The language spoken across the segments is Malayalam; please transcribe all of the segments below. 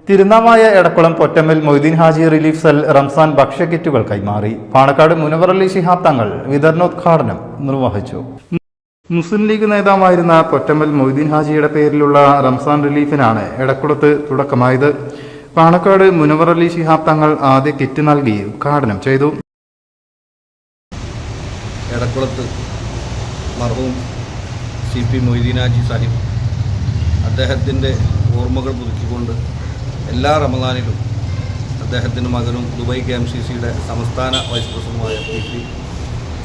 തിരുനാവായ എടക്കുളം പൊറ്റമ്മൽ മൊയ്തീൻ ഹാജി റിലീഫ് സെൽ റംസാൻ ഭക്ഷ്യക്കിറ്റുകൾ കൈമാറി. പാണക്കാട് മുനവർ അലി ശിഹാബ് തങ്ങൾ വിതരണോദ്ഘാടനം നിർവഹിച്ചു. മുസ്ലിം ലീഗ് നേതാവായിരുന്ന പൊറ്റമ്മൽ മൊയ്തീൻ ഹാജിയുടെ പേരിലുള്ള റംസാൻ റിലീഫിനാണ് എടക്കുളത്ത് തുടക്കമായത്. പാണക്കാട് മുനവർ അലി ശിഹാബ് തങ്ങൾ ആദ്യ കിറ്റ് നൽകി ഉദ്ഘാടനം ചെയ്തു. എടക്കുളത്ത് മർഹൂം CP മൊയ്തീൻ ഹാജി സാഹിബ് അദ്ദേഹത്തിൻ്റെ ഓർമ്മകൾ പുതുക്കിക്കൊണ്ട് എല്ലാ റമദാനിലും അദ്ദേഹത്തിൻ്റെ മകനും ദുബായ് KMCCയുടെ സംസ്ഥാന വൈസ് പ്രസിഡന്റുമായ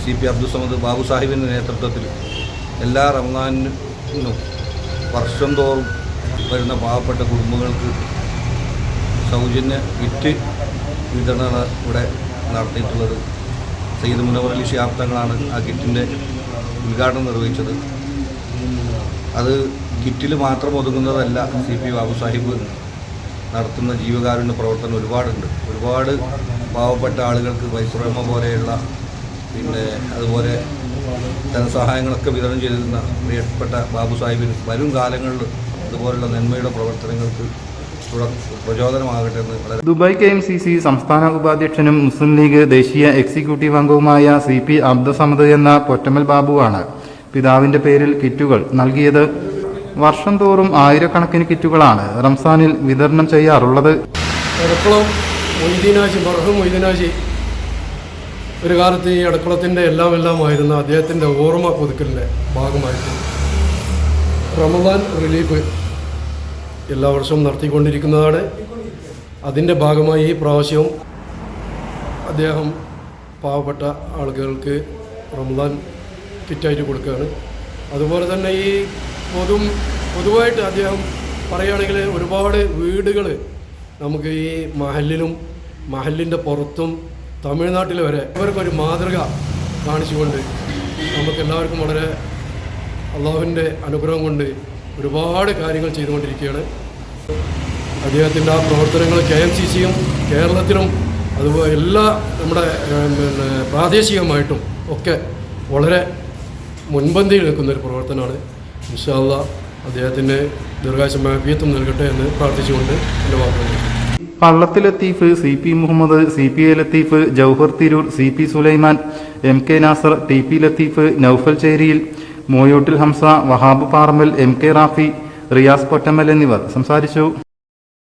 CP അബ്ദുൽ സമദ് ബാബു സാഹിബിൻ്റെ നേതൃത്വത്തിൽ എല്ലാ റമദാനിനും വർഷം തോറും വരുന്ന പാവപ്പെട്ട കുടുംബങ്ങൾക്ക് സൗജന്യ കിറ്റ് വിതരണമാണ് ഇവിടെ നടത്തിയിട്ടുള്ളത്. സയ്യിദ് മുനവർ അലി ശിഹാബ് തങ്ങളാണ് ആ കിറ്റിൻ്റെ ഉദ്ഘാടനം നിർവഹിച്ചത്. അത് കിറ്റിൽ മാത്രം ഒതുങ്ങുന്നതല്ല. CP ബാബു സാഹിബ് നടത്തുന്ന ജീവകാരുണ്യ പ്രവർത്തനം ഒരുപാടുണ്ട്. ഒരുപാട് പാവപ്പെട്ട ആളുകൾക്ക് വൈസ്രമ പോലെയുള്ള അതുപോലെ ധനസഹായങ്ങളൊക്കെ വിതരണം ചെയ്തിരുന്ന പ്രിയപ്പെട്ട ബാബു സാഹിബിന് വരും കാലങ്ങളിൽ ഇതുപോലുള്ള നന്മയുടെ പ്രവർത്തനങ്ങൾക്ക് പ്രചോദനമാകട്ടെ എന്ന് വളരെ. ദുബായ് KMCC സംസ്ഥാന ഉപാധ്യക്ഷനും മുസ്ലിം ലീഗ് ദേശീയ എക്സിക്യൂട്ടീവ് അംഗവുമായ CP അബ്ദുൽ സമദ് എന്ന പൊറ്റമ്മൽ ബാബുവാണ് പിതാവിന്റെ പേരിൽ കിറ്റുകൾ നൽകിയത്. വർഷം തോറും ആയിരക്കണക്കിന് കിറ്റുകളാണ് റംസാനിൽ വിതരണം ചെയ്യാറുള്ളത്. എടക്കുളം മൊയ്തീൻ ഹാജി മർഹൂം മൊയ്തീൻ ഹാജി ഒരു കാലത്ത് ഈ എടക്കുളത്തിൻ്റെ എല്ലാമായിരുന്ന അദ്ദേഹത്തിൻ്റെ ഓർമ്മ പുതുക്കലിൻ്റെ ഭാഗമായിട്ട് റമദാൻ റിലീഫ് എല്ലാ വർഷവും നടത്തിക്കൊണ്ടിരിക്കുന്നതാണ്. അതിൻ്റെ ഭാഗമായി ഈ പ്രാവശ്യവും അദ്ദേഹം പാവപ്പെട്ട ആളുകൾക്ക് റമദാൻ കിറ്റായിട്ട് കൊടുക്കുകയാണ്. അതുപോലെ തന്നെ ഈ പൊതുവായിട്ട് അദ്ദേഹം പറയുകയാണെങ്കിൽ ഒരുപാട് വീടുകൾ നമുക്ക് ഈ മഹലിൻ്റെ പുറത്തും തമിഴ്നാട്ടിൽ വരെ ഇവർക്കൊരു മാതൃക കാണിച്ചുകൊണ്ട് നമുക്കെല്ലാവർക്കും വളരെ അള്ളാഹുവിൻ്റെ അനുഗ്രഹം കൊണ്ട് ഒരുപാട് കാര്യങ്ങൾ ചെയ്തുകൊണ്ടിരിക്കുകയാണ്. അദ്ദേഹത്തിൻ്റെ ആ പ്രവർത്തനങ്ങൾ KMCCയും കേരളത്തിലും അതുപോലെ എല്ലാ നമ്മുടെ പ്രാദേശികമായിട്ടും ഒക്കെ വളരെ മുൻപന്തിയിൽ നിൽക്കുന്നൊരു പ്രവർത്തനമാണ്. ഇൻഷാ അല്ലാഹ് അദ്ദേഹത്തിന് ദീർഘായുസ്സും ആഫിയത്തും നൽകട്ടെ എന്ന് പ്രാർത്ഥിച്ചുകൊണ്ട് എൻ്റെ വാക്കുകൾ. Pallath Latheef, CP Muhammad, CPA Latheef, Jauhar Tirur, CP Sulaiman, MK Nasar, TP Latheef, Noufal ചേരിയിൽ, മോയോട്ടിൽ Hamza, Wahab Paramal, MK Rafi, Riyas Pottammal എന്നിവർ സംസാരിച്ചു.